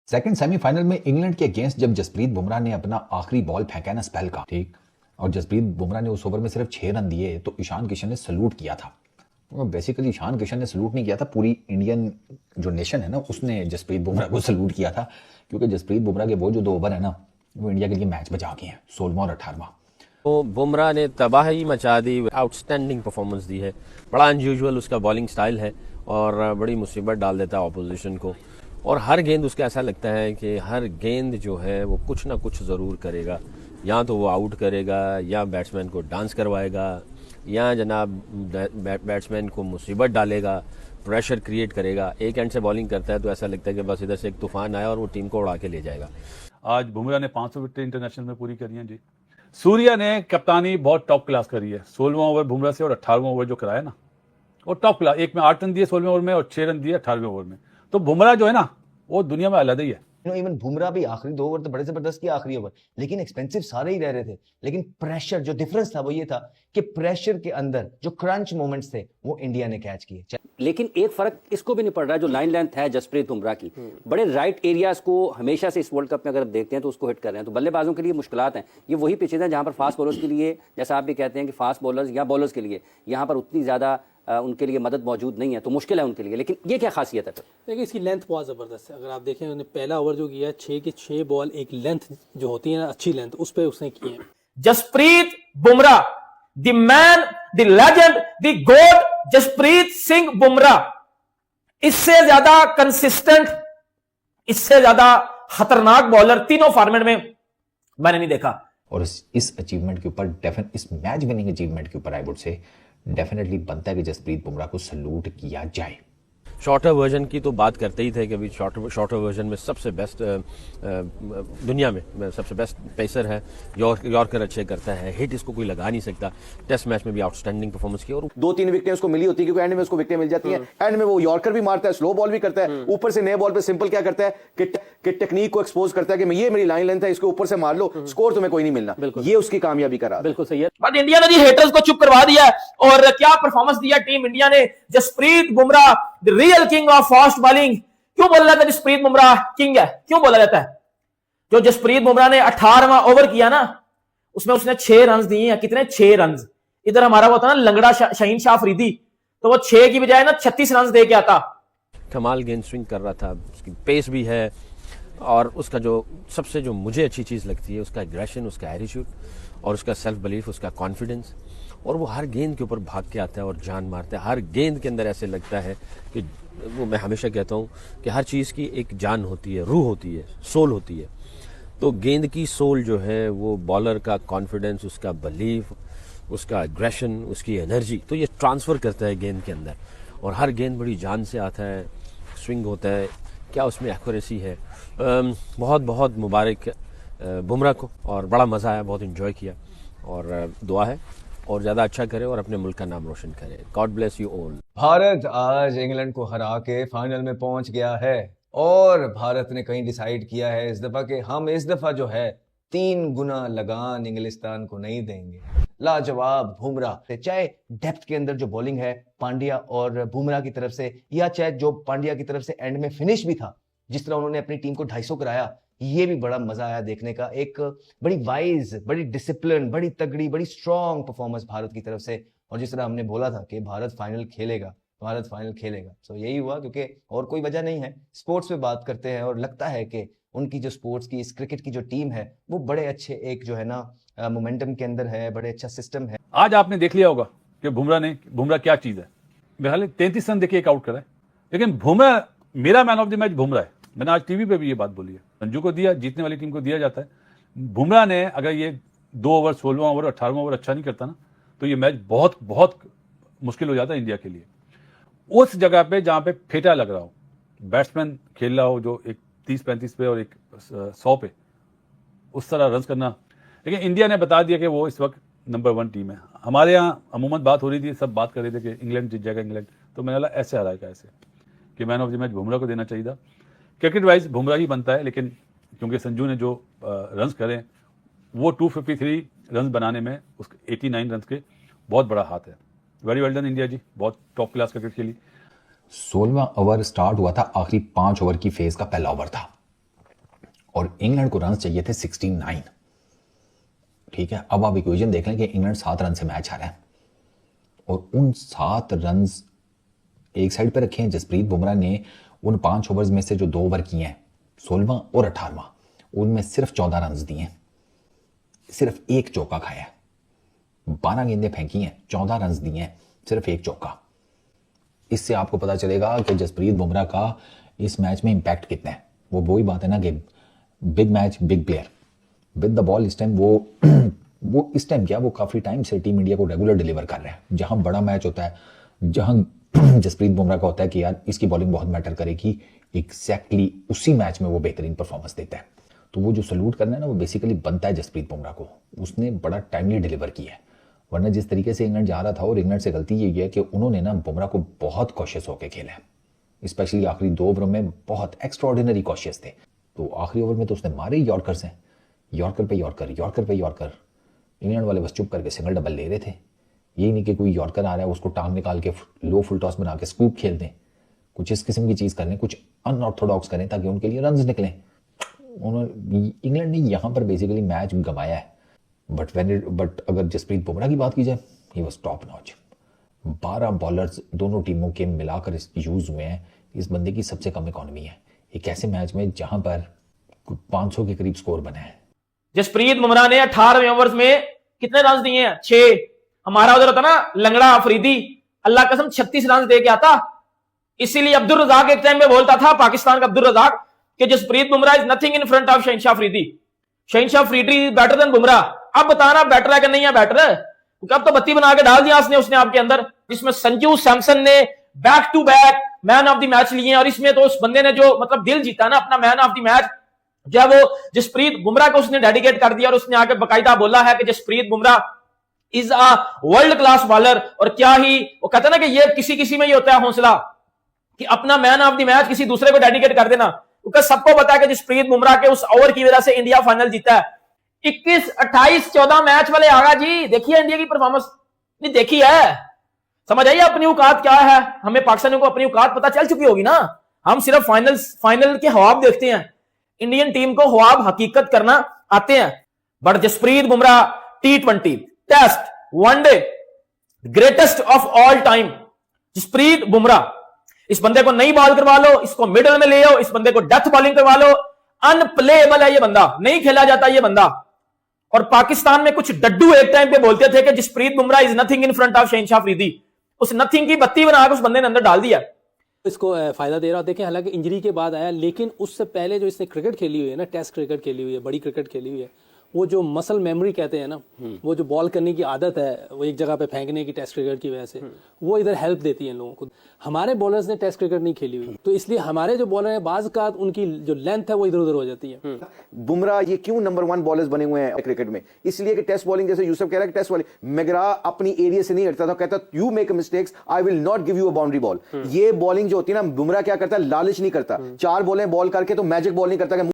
Second semifinal में England के against जब जसप्रीत बुमराह ने अपना आखिरी बॉल फेंका ना स्पेल का, ठीक, और जसप्रीत बुमराह ने उस ओवर में सिर्फ 6 रन दिए तो ईशान किशन ने सलूट किया था। बेसिकली ईशान किशन ने सलूट नहीं किया था, पूरी इंडियन जो नेशन है ना उसने जसप्रीत बुमराह को सलूट किया था, क्योंकि जसप्रीत बुमराह के वो जो 2 ओवर है ना वो इंडिया के लिए मैच बचा के हैं, 16वां और 18वां। तो बुमराह ने तबाही मचा दी, आउटस्टैंडिंग परफॉर्मेंस दी है। बड़ा अनयूजुअल उसका बॉलिंग स्टाइल है और बड़ी मुसीबत डाल देता है ऑपोजिशन को। और हर गेंद उसका ऐसा लगता है कि हर गेंद जो है वो कुछ ना कुछ ज़रूर करेगा, या तो वो आउट करेगा या बैट्समैन को डांस करवाएगा या जनाब बैट्समैन को मुसीबत डालेगा, प्रेशर क्रिएट करेगा। एक एंड से बॉलिंग करता है तो ऐसा लगता है कि बस इधर से एक तूफान आया और वो टीम को उड़ा के ले जाएगा। आज बुमराह ने 500 विकेट इंटरनेशनल में पूरी करी हैं जी। सूर्या ने कप्तानी बहुत टॉप क्लास करी है। 16वां ओवर बुमराह से और 18वां ओवर जो कराया ना वो टॉप क्लास। एक में 8 रन दिए 16वें ओवर में और 6 रन दिए 18वें ओवर में। तो बुमराह जो है ना वो दुनिया में अलग ही है। इवन बुमराह भी आखिरी 2 ओवर तो बड़े जबरदस्त किया, आखिरी ओवर, लेकिन एक्सपेंसिव सारे ही रह रहे थे। लेकिन प्रेशर जो डिफरेंस था वो ये था कि प्रेशर के अंदर जो क्रंच मोमेंट्स थे वो इंडिया ने कैच किए। लेकिन एक फर्क इसको भी नहीं पड़ रहा, जो लाइन लेंथ है जसप्रीत बुमराह की, बड़े राइट एरियाज को हमेशा से इस वर्ल्ड कप में अगर देखते हैं तो उसको हिट कर रहे हैं। तो बल्लेबाजों के लिए मुश्किलात हैं। ये वही पिचेज हैं जहां पर फास्ट बॉलर्स के लिए, जैसा आप भी कहते हैं कि फास्ट बॉलर्स या बॉलर्स के लिए यहाँ पर उतनी ज्यादा उनके लिए मदद मौजूद नहीं है, तो मुश्किल है उनके लिए। लेकिन ये क्या खासियत है? देखिए इसकी लेंथ बहुत ज़बरदस्त है। अगर आप देखें उन्होंने पहला ओवर जो किया 6 के 6 बॉल, एक लेंथ जो होती है ना अच्छी लेंथ, उस पर उसने किए हैं। Jasprit Bumrah, the man, the legend, the god Jasprit Singh Bumrah, इससे ज्यादा कंसिस्टेंट, इससे ज्यादा खतरनाक बॉलर तीनों फॉर्मेट में मैंने नहीं देखा। और इस अचीवमेंट के ऊपर इस मैच विनिंग अचीवमेंट के ऊपर आई वुड से डेफिनेटली बनता है कि जसप्रीत बुमराह को सलूट किया जाए। शॉर्टर वर्जन की तो बात करते ही थे कि अभी शॉर्टर वर्जन में सबसे बेस्ट दुनिया में सबसे बेस्ट पेसर है, यॉर्कर अच्छे करता है, हिट इसको कोई लगा नहीं सकता। टेस्ट मैच में भी आउटस्टैंडिंग परफॉर्मेंस की और 2-3 विकेटें उसको मिली होती है क्योंकि एंड में उसको विकेटें मिल जाती हैं। एंड में वो यॉर्कर भी मारता है, स्लो बॉल भी करता है, ऊपर से नए बॉल पे सिंपल क्या करता है कि टेक्निक को एक्सपोज करता है कि ये मेरी लाइन लेंथ है, इसको ऊपर से मार लो, स्कोर तुम्हें कोई नहीं मिलना। ये उसकी कामयाबी का राज। बिल्कुल सही है। बट इंडिया ने जी हेटर्स को चुप करवा दिया और क्या परफॉर्मेंस दिया टीम इंडिया ने। Jasprit Bumrah the real king of fast bowling. क्यों बोला जाता है जसप्रीत बुमराह किंग है? क्यों बोला जाता है? जो जसप्रीत बुमराह ने 18वां ओवर किया ना उसमें उसने 6 रन दिए हैं। कितने? 6 रन। इधर हमारा वो था ना लंगड़ा शाहीन शाह अफरीदी, तो वो 6 की बजाय ना 36 रन दे के आता। कमाल गेंद स्विंग कर रहा था, उसकी पेस भी है और उसका जो सबसे जो मुझे अच्छी चीज़ लगती है उसका एग्रेशन, उसका एटीट्यूड और उसका सेल्फ बिलीफ, उसका कॉन्फिडेंस। और वो हर गेंद के ऊपर भाग के आता है और जान मारता है। हर गेंद के अंदर ऐसे लगता है कि वो, मैं हमेशा कहता हूँ कि हर चीज़ की एक जान होती है, रूह होती है, सोल होती है। तो गेंद की सोल जो है वो बॉलर का कॉन्फिडेंस, उसका बिलीफ, उसका एग्रेशन, उसकी एनर्जी, तो ये ट्रांसफ़र करता है गेंद के अंदर। और हर गेंद बड़ी जान से आता है, स्विंग होता है, क्या उसमें एक्यूरेसी है। बहुत बहुत मुबारक बुमराह को और बड़ा मज़ा आया, बहुत इन्जॉय किया और दुआ है और ज़्यादा अच्छा करे और अपने मुल्क का नाम रोशन करे। God bless you all. Bharat आज इंग्लैंड को हरा के फाइनल में पहुंच गया है और भारत ने कहीं डिसाइड किया है इस दफा कि हम इस दफा जो है 3 गुना लगान इंग्लिस्तान को नहीं देंगे। लाजवाब बुमराह, चाहे डेप्थ के अंदर जो बॉलिंग है पांड्या और बुमराह की तरफ से, या चाहे जो पांड्या की तरफ से एंड में फिनिश भी था, जिस तरह उन्होंने अपनी टीम को 250 कराया, ये भी बड़ा मजा आया देखने का। एक बड़ी वाइज, बड़ी डिसिप्लिन, बड़ी तगड़ी, बड़ी स्ट्रॉन्ग परफॉर्मेंस भारत की तरफ से। और जिस तरह हमने बोला था कि भारत फाइनल खेलेगा, भारत फाइनल खेलेगा, तो यही हुआ, क्योंकि और कोई वजह नहीं है। स्पोर्ट्स पे बात करते हैं और लगता है कि उनकी जो स्पोर्ट्स की, इस क्रिकेट की जो टीम है वो बड़े अच्छे एक जो है ना मोमेंटम के अंदर है, बड़े अच्छा सिस्टम है। आज आपने देख लिया होगा कि बुमराह क्या चीज है। बहरहाल 33 रन देके एक आउट करा है, लेकिन बुमराह मेरा man of the match Bumrah है। मैंने आज टीवी पे भी ये बात बोली है। संजू को दिया, जीतने वाली टीम को दिया जाता है। बुमराह ने अगर ये 2 ओवर 16वां ओवर 18वां ओवर अच्छा नहीं करता ना तो ये मैच बहुत बहुत मुश्किल हो जाता है इंडिया के लिए। उस जगह पे जहां पे फेटा लग रहा हो, बैट्समैन खेल रहा हो जो एक 30-35 पे और एक 100 पे, उस तरह रन करना। लेकिन इंडिया ने बता दिया कि वो इस वक्त नंबर 1 टीम है। हमारे यहाँ अमूमन बात हो रही थी, सब बात कर रहे थे कि इंग्लैंड जीत जाएगा इंग्लैंड, तो मैंने बोला ऐसे हराएगा, ऐसे कि man of the match Bumrah को देना चाहिए था। क्रिकेट वाइज बुमराह ही बनता है, लेकिन क्योंकि संजू ने जो रन्स करे वो 253 रन्स बनाने में उसके 89 रन्स के बहुत बड़ा हाथ है। वेरी वेल डन इंडिया जी, बहुत टॉप क्लास क्रिकेट खेली। 16वां ओवर स्टार्ट हुआ था, आखिरी 5 ओवर की फेज का पहला ओवर था। और इंग्लैंड को रन चाहिए थे 69। ठीक है, अब आप इक्वेशन देख लें कि इंग्लैंड 7 रन से मैच हारा है और उन 7 रन एक साइड पर रखे हैं। जसप्रीत बुमराह ने उन 5 ओवर्स में से जो 2 ओवर किए हैं 16वां और 18वां, उनमें सिर्फ 14 रन दिए हैं, सिर्फ एक चौका खाया है। 12 गेंदें फेंकी हैं, 14 रन दिए हैं, सिर्फ एक चौका। इससे आपको पता चलेगा कि जसप्रीत बुमराह का इस मैच में इंपैक्ट कितना है। वो वही बात है ना कि big match big player with the ball. इस टाइम वो इस टाइम क्या, वो काफ़ी टाइम से टीम इंडिया को रेगुलर डिलीवर कर रहे हैं। जहां बड़ा मैच होता है, जहां जसप्रीत बुमराह का होता है कि यार इसकी बॉलिंग बहुत मैटर करेगी, एग्जैक्टली उसी मैच में वो बेहतरीन परफॉर्मेंस देता है। तो वो जो सल्यूट करना है ना, वो बेसिकली बनता है जसप्रीत बुमराह को। उसने बड़ा टाइमली डिलीवर किया है, वरना जिस तरीके से इंग्लैंड जा रहा था, और इंग्लैंड से गलती यही है कि उन्होंने ना बुमराह को बहुत कॉशियस होकर खेला है, स्पेशली आखिरी 2 ओवरों में बहुत एक्स्ट्राऑर्डिनरी कॉशियस थे। तो आखिरी ओवर में तो उसने मारे ही यॉर्कर्स हैं, यॉर्कर पे यॉर्कर, यॉर्कर पे यॉर्कर। इंग्लैंड वाले बस चुप करके सिंगल डबल ले रहे थे। यही नहीं कि कोई यॉर्कर आ रहा है उसको टांग निकाल के लो फुल टॉस बना के स्कूप खेल दें। कुछ इस किस्म की चीज़ करें, कुछ अनऑर्थोडॉक्स करें ताकि उनके लिए रन्स निकलें। इंग्लैंड ने यहाँ पर बेसिकली मैच गंवाया है। बट अगर जसप्रीत बुमराह की बात की जाए, he was top notch. 12 bowlers दोनों टीमों के मिलाकर यूज हुए हैं। इस बंदे की सबसे कम इकॉनमी है एक ऐसे मैच में जहां पर 500 के करीब स्कोर बना है। जसप्रीत बुमराह ने 18वें ओवर्स में कितने रन दिए हैं? 6। हमारा उधर होता ना लंगड़ा अफरीदी, अल्लाह कसम 36 रन दे के आता। इसीलिए अब्दुल रजाक एक टाइम में बोलता था, पाकिस्तान का अब्दुल रजाक, कि Jasprit Bumrah is nothing in front of Shahenshah Afridi. शहनशाह अफरीदी बेटर देन बुमराह। अब बताना बेटर है कि नहीं है बेटर? क्योंकि अब तो बत्ती बना के डाल दिया उसने आपके अंदर, जिसमें संजू सैमसन ने back to back man of the match लिए हैं। और इसमें तो उस बंदे ने जो मतलब दिल जीता ना अपना, मैन ऑफ द मैच जो है वो जसप्रीत बुमराह को उसने डेडिकेट कर दिया। और उसने आके बाकायदा बोला है कि Jasprit Bumrah is a world class bowler. और क्या ही वो कहता ना कि ये किसी में ही होता है हौसला कि अपना मैन ऑफ द मैच किसी दूसरे को डेडिकेट कर देना। क्योंकि सबको पता है कि जसप्रीत बुमराह के उस ओवर की वजह से इंडिया फाइनल जीता है। 21, 28, 14 मैच वाले आगा जी, देखिए इंडिया की परफॉर्मेंस नहीं देखी है, समझ आइए अपनी औकात क्या है। हमें पाकिस्तानियों को अपनी औकात पता चल चुकी होगी ना। हम सिर्फ फाइनल के ख्वाब देखते हैं, इंडियन टीम को ख्वाब हकीकत करना आते हैं। But Jasprit Bumrah T20, test, one day greatest of all time Jasprit Bumrah. इस बंदे को नई बॉल करवा लो, इसको मिडल में ले आओ, इस बंदे को डेथ बॉलिंग करवा लो, अनप्लेएबल है ये बंदा, नहीं खेला जाता ये बंदा। और पाकिस्तान में कुछ डड्डू एक टाइम पे बोलते थे कि Jasprit Bumrah is nothing in front of Shahenshah Afridi. उस नथिंग की बत्ती बनाकर उस बंदे ने अंदर डाल दिया। इसको फायदा दे रहा है। देखें हालांकि इंजरी के बाद आया, लेकिन उससे पहले जो इसने क्रिकेट खेली हुई है ना, टेस्ट क्रिकेट खेली हुई है, बड़ी क्रिकेट खेली हुई है, वो जो मसल मेमोरी कहते हैं ना, वो जो बॉल करने की आदत है वो एक जगह पे फेंकने की टेस्ट क्रिकेट की वजह से, वो इधर हेल्प देती है इन लोगों को। हमारे बॉलर्स ने टेस्ट क्रिकेट नहीं खेली हुई, तो इसलिए हमारे जो बॉलर हैं बाज़ का उनकी जो लेंथ है वो इधर उधर हो जाती है। बुमराह ये क्यों नंबर 1 बॉलर्स बने हुए हैं क्रिकेट में? इसलिए कि टेस्ट बॉलिंग, जैसे यूसुफ कह रहा है कि टेस्ट बॉलिंग, मैकग्रा अपनी एरिया से नहीं हटता था, कहता you make mistakes I will not give you a boundary ball. ये बॉलिंग जो होती है ना, बुमराह क्या करता है, लालच नहीं करता। 4 बॉलें बॉल करके तो मैजिक बॉल नहीं करता।